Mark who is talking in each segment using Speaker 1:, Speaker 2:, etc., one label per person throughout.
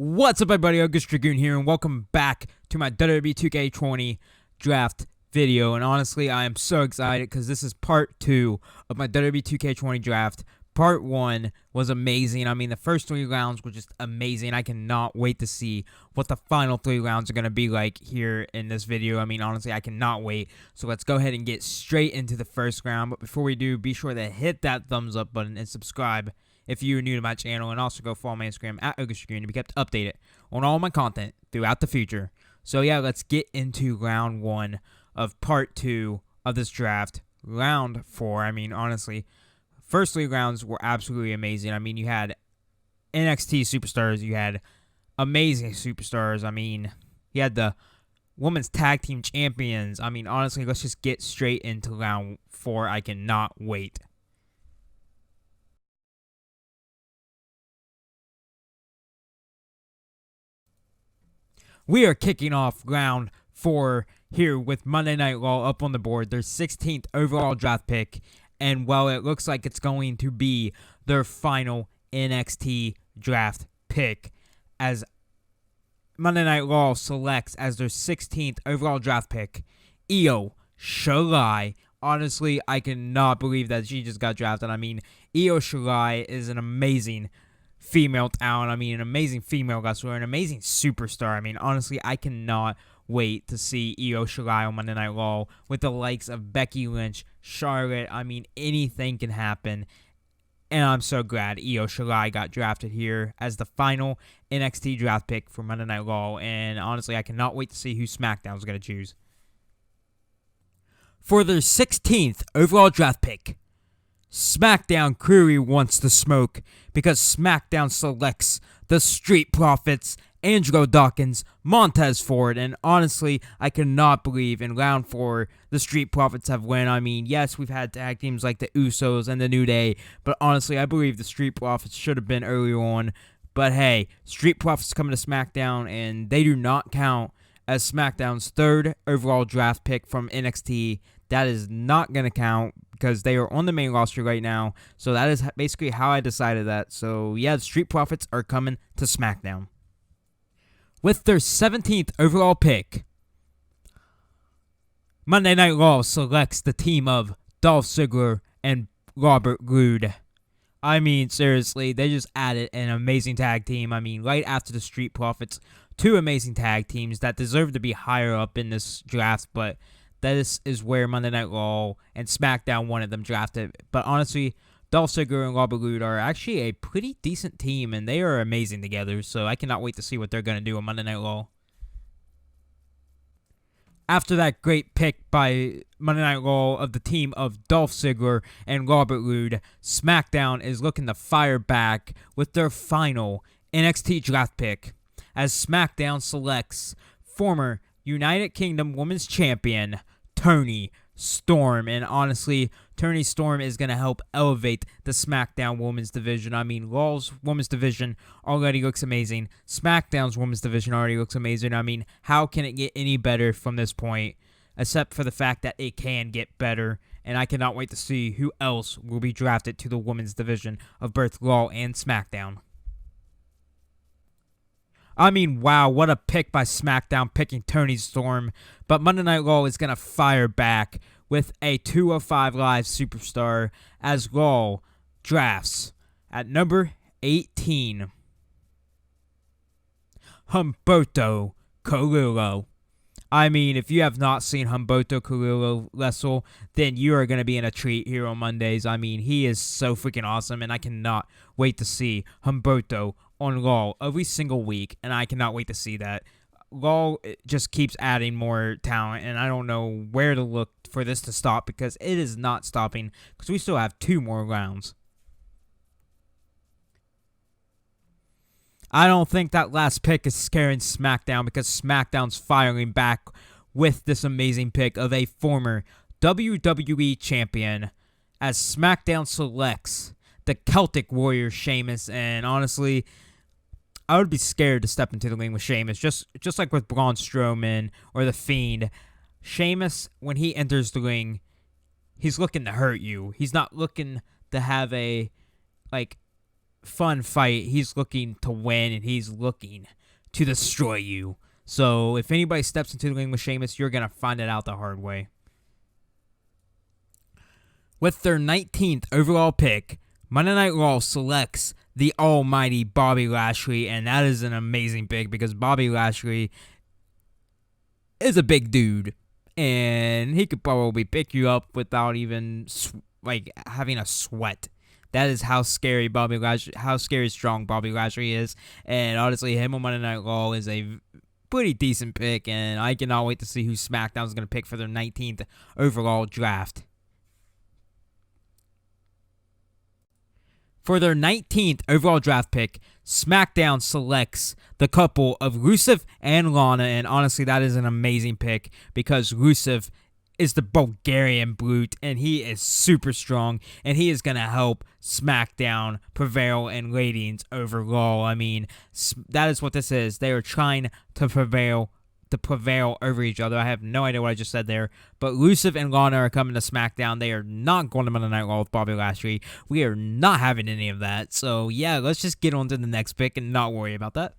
Speaker 1: What's up, everybody? August Dragoon here, and welcome back to my Wwe 2K20 draft video. And honestly, I am so excited because this is part 2 of my Wwe 2K20 draft. Part 1 was amazing. I mean, the first 3 rounds were just amazing. I cannot wait to see what the final 3 rounds are going to be like here in this video. I mean, honestly, I cannot wait. So let's go ahead and get straight into the first round. But before we do, be sure to hit that thumbs up button and subscribe if you're new to my channel, and also go follow my Instagram at @AugustDragoon to be kept updated on all my content throughout the future. So yeah, let's get into round 1 of part 2 of this draft. Round 4, I mean, honestly, first 3 rounds were absolutely amazing. I mean, you had NXT superstars, you had amazing superstars. I mean, you had the women's tag team champions. I mean, honestly, let's just get straight into round 4. I cannot wait. We are kicking off round 4 here with Monday Night Raw up on the board, their 16th overall draft pick. And well, it looks like it's going to be their final NXT draft pick, as Monday Night Raw selects as their 16th overall draft pick, Io Shirai. Honestly, I cannot believe that she just got drafted. I mean, Io Shirai is an amazing female talent. I mean, an amazing female wrestler, an amazing superstar. I mean, honestly, I cannot wait to see Io Shirai on Monday Night Raw with the likes of Becky Lynch, Charlotte. I mean, anything can happen. And I'm so glad Io Shirai got drafted here as the final NXT draft pick for Monday Night Raw. And honestly, I cannot wait to see who SmackDown is going to choose. For their 16th overall draft pick, SmackDown clearly wants the smoke because SmackDown selects the Street Profits, Angelo Dawkins, Montez Ford, and honestly, I cannot believe in round 4 the Street Profits have won. I mean, yes, we've had tag teams like the Usos and the New Day, but honestly, I believe the Street Profits should have been earlier on. But hey, Street Profits coming to SmackDown, and they do not count as SmackDown's 3rd overall draft pick from NXT. That is not going to count because they are on the main roster right now. So that is basically how I decided that. So yeah, the Street Profits are coming to SmackDown. With their 17th overall pick, Monday Night Raw selects the team of Dolph Ziggler and Robert Roode. I mean, seriously, they just added an amazing tag team. I mean, right after the Street Profits, 2 amazing tag teams that deserve to be higher up in this draft, but this is where Monday Night Raw and SmackDown wanted them drafted. But honestly, Dolph Ziggler and Robert Roode are actually a pretty decent team, and they are amazing together. So I cannot wait to see what they're going to do on Monday Night Raw. After that great pick by Monday Night Raw of the team of Dolph Ziggler and Robert Roode, SmackDown is looking to fire back with their final NXT draft pick, as SmackDown selects former United Kingdom Women's Champion Toni Storm. And honestly, Toni Storm is going to help elevate the SmackDown Women's Division. I mean, Raw's Women's Division already looks amazing. SmackDown's Women's Division already looks amazing. I mean, how can it get any better from this point? Except for the fact that it can get better. And I cannot wait to see who else will be drafted to the Women's Division of both Raw and SmackDown. I mean, wow, what a pick by SmackDown picking Toni Storm. But Monday Night Raw is going to fire back with a 205 Live superstar as Raw drafts at number 18, Humberto Carrillo. I mean, if you have not seen Humberto Carrillo wrestle, then you are going to be in a treat here on Mondays. I mean, he is so freaking awesome, and I cannot wait to see Humberto on Raw every single week, and I cannot wait to see that. Raw just keeps adding more talent, and I don't know where to look for this to stop because it is not stopping because we still have 2 more rounds. I don't think that last pick is scaring SmackDown because SmackDown's firing back with this amazing pick of a former WWE champion, as SmackDown selects the Celtic Warrior Sheamus. And honestly, I would be scared to step into the ring with Sheamus, just like with Braun Strowman or The Fiend. Sheamus, when he enters the ring, he's looking to hurt you. He's not looking to have a, like, fun fight. He's looking to win, and he's looking to destroy you. So if anybody steps into the ring with Sheamus, you're going to find it out the hard way. With their 19th overall pick, Monday Night Raw selects the almighty Bobby Lashley, and that is an amazing pick because Bobby Lashley is a big dude, and he could probably pick you up without even having a sweat. That is how scary strong Bobby Lashley is, and honestly, him on Monday Night Raw is a pretty decent pick, and I cannot wait to see who SmackDown is going to pick for their 19th overall draft. For their 19th overall draft pick, SmackDown selects the couple of Rusev and Lana, and honestly, that is an amazing pick because Rusev is the Bulgarian brute, and he is super strong, and he is going to help SmackDown prevail in ratings over Raw. I mean, that is what this is. They are trying to prevail over each other. I have no idea what I just said there, but Rusev and Lana are coming to SmackDown. They are not going to Monday Night Raw with Bobby Lashley. We are not having any of that. So yeah, let's just get on to the next pick and not worry about that.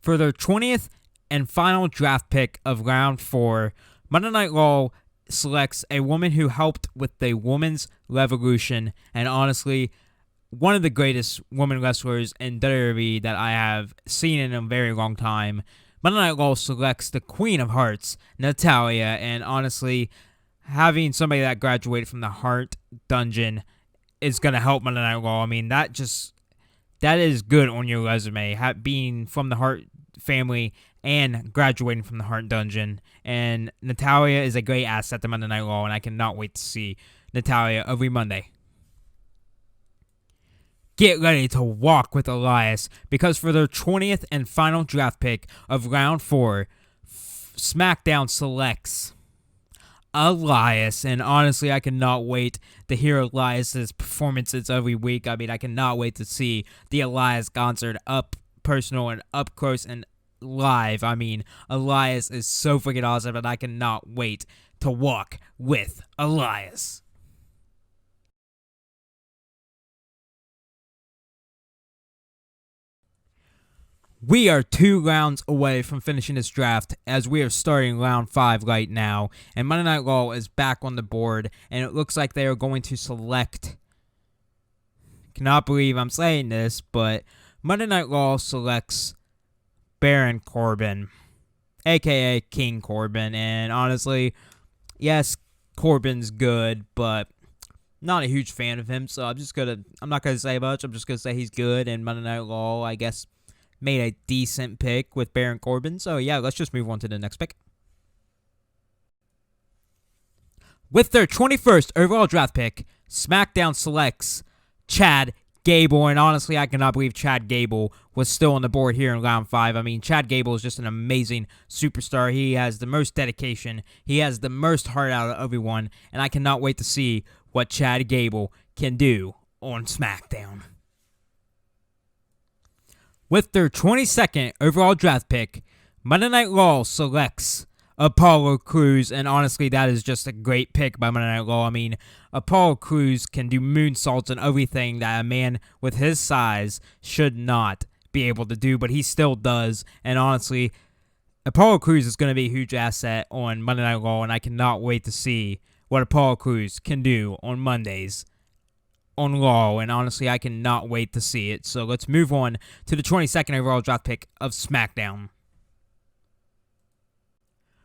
Speaker 1: For their 20th and final draft pick of round 4, Monday Night Raw selects a woman who helped with the women's revolution, and honestly, one of the greatest women wrestlers in WWE that I have seen in a very long time. Monday Night Raw selects the Queen of Hearts, Natalya, and honestly, having somebody that graduated from the Heart Dungeon is going to help Monday Night Raw. I mean, that is good on your resume, being from the Heart family and graduating from the Heart Dungeon. And Natalya is a great asset to Monday Night Raw, and I cannot wait to see Natalya every Monday. Get ready to walk with Elias, because for their 20th and final draft pick of round 4, SmackDown selects Elias, and honestly, I cannot wait to hear Elias's performances every week. I mean, I cannot wait to see the Elias concert up personal and up close and live. I mean, Elias is so freaking awesome, and I cannot wait to walk with Elias. We are 2 rounds away from finishing this draft, as we are starting round 5 right now, and Monday Night Raw is back on the board, and it looks like they are going to select, cannot believe I'm saying this, but Monday Night Raw selects Baron Corbin, aka King Corbin, and honestly, yes, Corbin's good, but not a huge fan of him, so I'm not gonna say much. I'm just gonna say he's good, and Monday Night Raw, I guess, made a decent pick with Baron Corbin. So yeah, let's just move on to the next pick. With their 21st overall draft pick, SmackDown selects Chad Gable, and honestly, I cannot believe Chad Gable was still on the board here in round 5. I mean, Chad Gable is just an amazing superstar. He has the most dedication. He has the most heart out of everyone, and I cannot wait to see what Chad Gable can do on SmackDown. With their 22nd overall draft pick, Monday Night Raw selects Apollo Crews, and honestly, that is just a great pick by Monday Night Raw. I mean, Apollo Crews can do moonsaults and everything that a man with his size should not be able to do, but he still does, and honestly, Apollo Crews is going to be a huge asset on Monday Night Raw, and I cannot wait to see what Apollo Crews can do on Mondays on Raw, and honestly, I cannot wait to see it. So let's move on to the 22nd overall draft pick of SmackDown.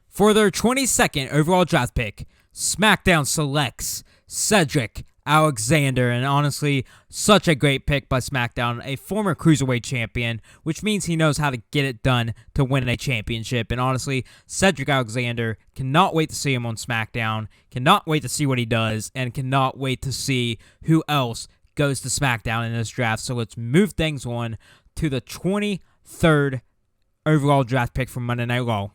Speaker 1: For their 22nd overall draft pick, SmackDown selects Cedric Alexander, and honestly, such a great pick by SmackDown, a former Cruiserweight champion, which means he knows how to get it done to win a championship, and honestly, Cedric Alexander, cannot wait to see him on SmackDown, cannot wait to see what he does, and cannot wait to see who else goes to SmackDown in this draft. So let's move things on to the 23rd overall draft pick from Monday Night Raw.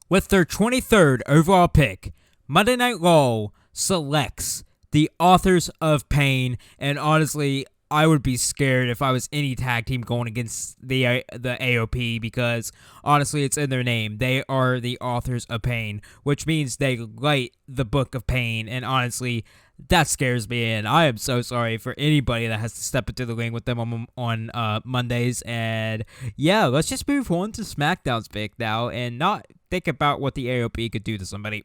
Speaker 1: With their 23rd overall pick, Monday Night Raw selects the Authors of Pain, and honestly, I would be scared if I was any tag team going against the AOP, because honestly, it's in their name. They are the Authors of Pain, which means they write the Book of Pain, and honestly, that scares me, and I am so sorry for anybody that has to step into the ring with them on Mondays. And yeah, let's just move on to SmackDown's pick now, and not think about what the AOP could do to somebody.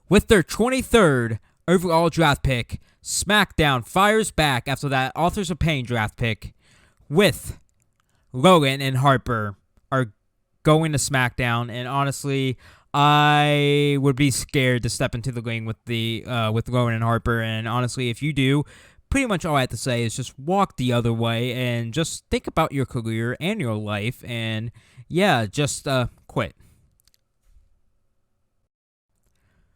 Speaker 1: With their 23rd overall draft pick, SmackDown fires back after that Authors of Pain draft pick with Logan and Harper are going to SmackDown, and honestly, I would be scared to step into the ring with Logan and Harper. And honestly, if you do, pretty much all I have to say is just walk the other way and just think about your career and your life, and yeah, just quit.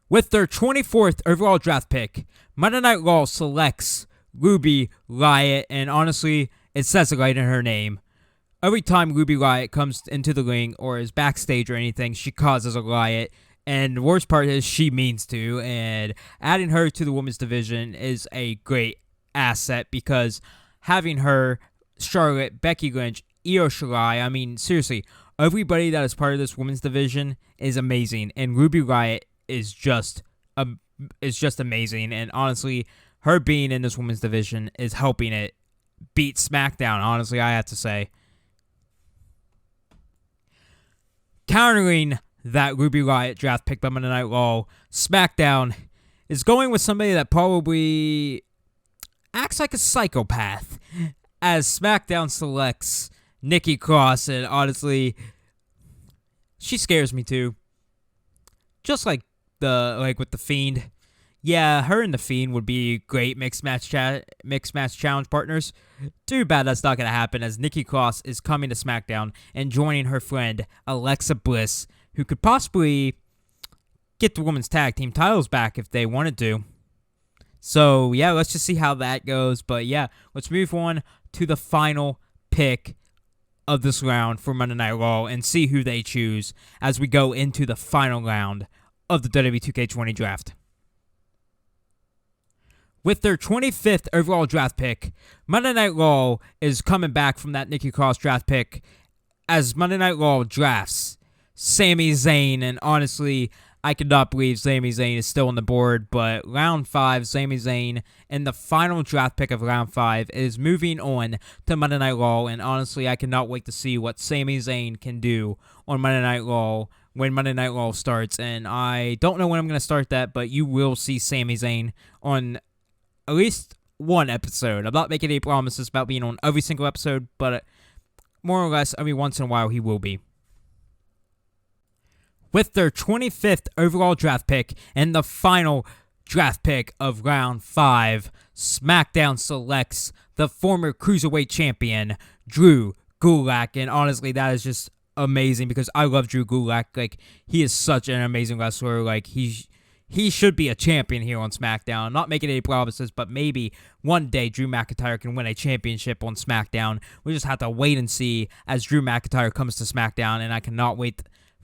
Speaker 1: With their 24th overall draft pick, Monday Night Raw selects Ruby Riott, and honestly, it says it right in her name. Every time Ruby Riott comes into the ring or is backstage or anything, she causes a riot, and the worst part is she means to, and adding her to the women's division is a great asset because having her, Charlotte, Becky Lynch, Io Shirai, I mean, seriously, everybody that is part of this women's division is amazing, and Ruby Riott is just amazing, and honestly, her being in this women's division is helping it beat SmackDown, honestly, I have to say. Countering that Ruby Riott draft pick by Monday Night Raw, SmackDown is going with somebody that probably acts like a psychopath, as SmackDown selects Nikki Cross, and honestly, she scares me too. Just like with the Fiend. Yeah, her and the Fiend would be great mixed match challenge partners. Too bad that's not going to happen, as Nikki Cross is coming to SmackDown and joining her friend Alexa Bliss, who could possibly get the women's tag team titles back if they wanted to. So yeah, let's just see how that goes. But yeah, let's move on to the final pick of this round for Monday Night Raw and see who they choose as we go into the final round of the WWE 2K20 draft. With their 25th overall draft pick, Monday Night Raw is coming back from that Nikki Cross draft pick as Monday Night Raw drafts Sami Zayn, and honestly, I cannot believe Sami Zayn is still on the board, but round 5, Sami Zayn, and the final draft pick of round 5 is moving on to Monday Night Raw, and honestly, I cannot wait to see what Sami Zayn can do on Monday Night Raw when Monday Night Raw starts, and I don't know when I'm going to start that, but you will see Sami Zayn on at least one episode. I'm not making any promises about being on every single episode, but more or less every once in a while he will be. With their 25th overall draft pick and the final draft pick of round 5, SmackDown selects the former Cruiserweight champion, Drew Gulak, and honestly, that is just amazing because I love Drew Gulak. Like, he is such an amazing wrestler. Like, he should be a champion here on SmackDown. I'm not making any promises, but maybe one day Drew McIntyre can win a championship on SmackDown. We just have to wait and see as Drew McIntyre comes to SmackDown, and I cannot wait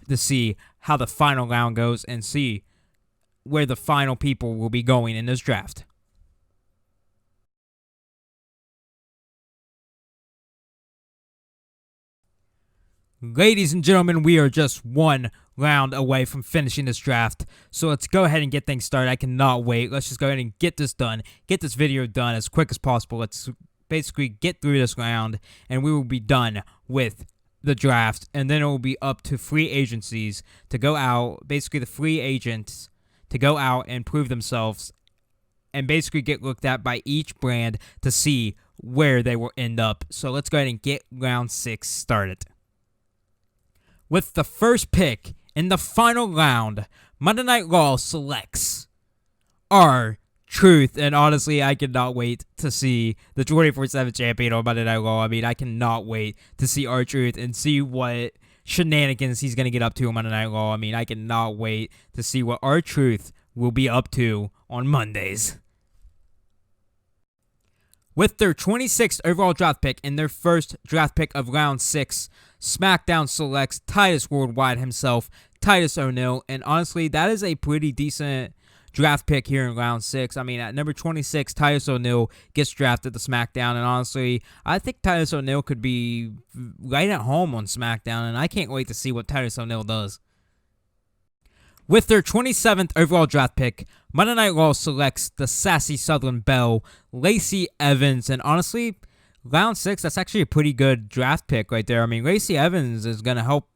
Speaker 1: to see how the final round goes and see where the final people will be going in this draft. Ladies and gentlemen, we are just one round away from finishing this draft, so let's go ahead and get things started. I cannot wait. Let's just go ahead and get this done, get this video done as quick as possible. Let's basically get through this round, and we will be done with the draft, and then it will be up to free agencies to go out, basically the free agents to go out and prove themselves and basically get looked at by each brand to see where they will end up. So let's go ahead and get round 6 started. With the first pick in the final round, Monday Night Raw selects R-Truth, and honestly, I cannot wait to see the 24/7 champion on Monday Night Raw. I mean, I cannot wait to see R-Truth and see what shenanigans he's going to get up to on Monday Night Raw. I mean, I cannot wait to see what R-Truth will be up to on Mondays. With their 26th overall draft pick and their first draft pick of round 6, SmackDown selects Titus Worldwide himself, Titus O'Neil, and honestly, that is a pretty decent draft pick here in round 6. I mean, at number 26, Titus O'Neil gets drafted to SmackDown, and honestly, I think Titus O'Neil could be right at home on SmackDown, and I can't wait to see what Titus O'Neil does. With their 27th overall draft pick, Monday Night Raw selects the sassy Southern Belle, Lacey Evans, and honestly, round 6, that's actually a pretty good draft pick right there. I mean, Lacey Evans is going to help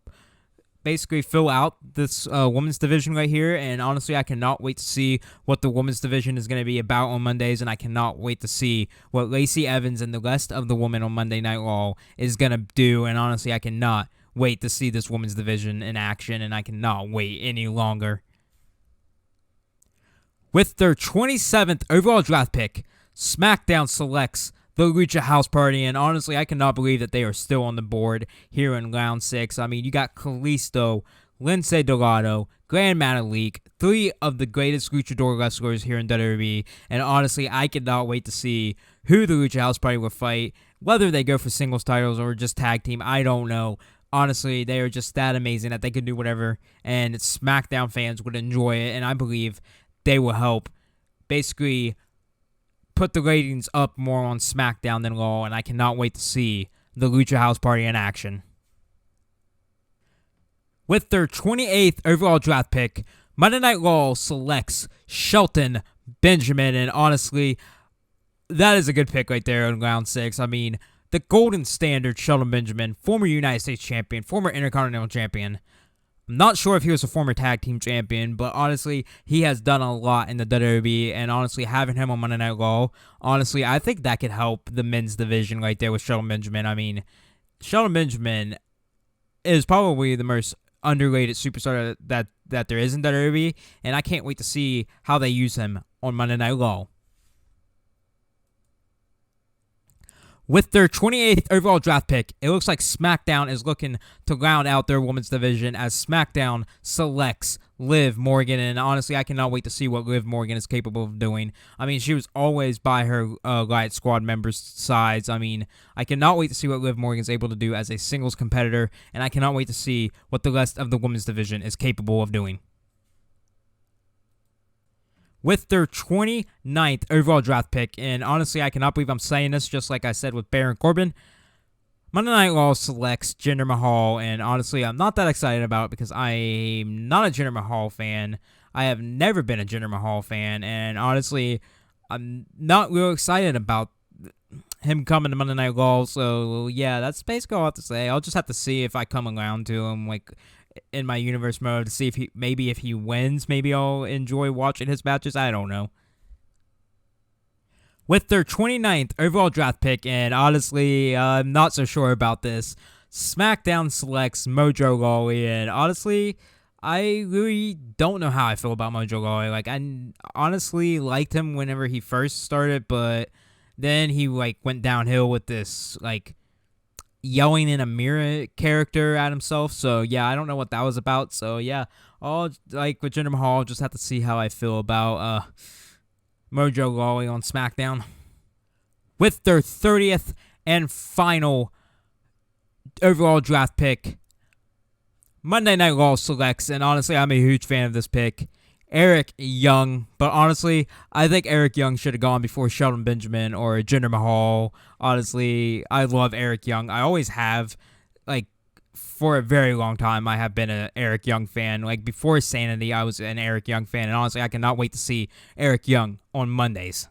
Speaker 1: basically fill out this women's division right here, and honestly, I cannot wait to see what the women's division is going to be about on Mondays, and I cannot wait to see what Lacey Evans and the rest of the women on Monday Night Raw is going to do, and honestly, I cannot wait to see this women's division in action, and I cannot wait any longer. With their 27th overall draft pick, SmackDown selects the Lucha House Party, and honestly, I cannot believe that they are still on the board here in round 6. I mean, you got Kalisto, Lince Dorado, Grand Metalik, 3 of the greatest luchador wrestlers here in WWE, and honestly, I cannot wait to see who the Lucha House Party will fight, whether they go for singles titles or just tag team, I don't know. Honestly, they are just that amazing that they can do whatever, and SmackDown fans would enjoy it, and I believe they will help basically put the ratings up more on SmackDown than Raw, and I cannot wait to see the Lucha House Party in action. With their 28th overall draft pick, Monday Night Raw selects Shelton Benjamin, and honestly, that is a good pick right there in round 6. I mean, the golden standard Shelton Benjamin, former United States champion, former Intercontinental champion. I'm not sure if he was a former tag team champion, but honestly, he has done a lot in the WWE, and honestly, having him on Monday Night Raw, honestly, I think that could help the men's division right there with Shelton Benjamin. I mean, Shelton Benjamin is probably the most underrated superstar that there is in WWE, and I can't wait to see how they use him on Monday Night Raw. With their 28th overall draft pick, it looks like SmackDown is looking to round out their women's division as SmackDown selects Liv Morgan, and honestly, I cannot wait to see what Liv Morgan is capable of doing. I mean, she was always by her Riot Squad members' sides. I mean, I cannot wait to see what Liv Morgan is able to do as a singles competitor, and I cannot wait to see what the rest of the women's division is capable of doing. With their 29th overall draft pick, and honestly, I cannot believe I'm saying this, just like I said with Baron Corbin, Monday Night Raw selects Jinder Mahal, and honestly, I'm not that excited about it because I'm not a Jinder Mahal fan. I have never been a Jinder Mahal fan, and honestly, I'm not real excited about him coming to Monday Night Raw, so yeah, that's basically all I have to say. I'll just have to see if I come around to him, like, in my universe mode to see if he wins, maybe I'll enjoy watching his matches. I don't know. With their 29th overall draft pick, and honestly, I'm not so sure about this, SmackDown selects Mojo Rawley, and honestly, I really don't know how I feel about Mojo Rawley. Like, I honestly liked him whenever he first started, but then he, like, went downhill with this, like, yelling in a mirror character at himself. So yeah, I don't know what that was about. So yeah, I'll, like with Jinder Mahal, just have to see how I feel about Mojo Rawley on SmackDown. With their 30th and final overall draft pick, Monday Night Raw selects, and honestly, I'm a huge fan of this pick, Eric Young, but honestly, I think Eric Young should have gone before Shelton Benjamin or Jinder Mahal. Honestly, I love Eric Young. I always have, like, for a very long time, I have been an Eric Young fan. Like, before Sanity, I was an Eric Young fan, and honestly, I cannot wait to see Eric Young on Mondays.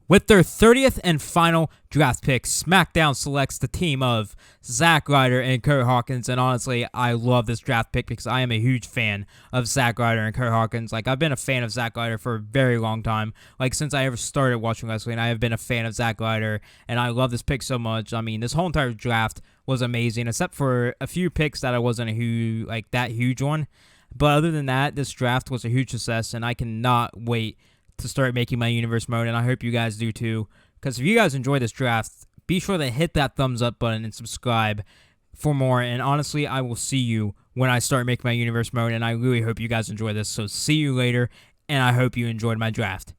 Speaker 1: With their 30th and final draft pick, SmackDown selects the team of Zack Ryder and Kurt Hawkins, and honestly, I love this draft pick because I am a huge fan of Zack Ryder and Kurt Hawkins. Like, I've been a fan of Zack Ryder for a very long time. Like, since I ever started watching wrestling, I have been a fan of Zack Ryder, and I love this pick so much. I mean, this whole entire draft was amazing, except for a few picks that I wasn't that huge on. But other than that, this draft was a huge success, and I cannot wait to start making my universe mode, and I hope you guys do too, because if you guys enjoy this draft, be sure to hit that thumbs up button and subscribe for more, and honestly, I will see you when I start making my universe mode, and I really hope you guys enjoy this, so see you later, and I hope you enjoyed my draft.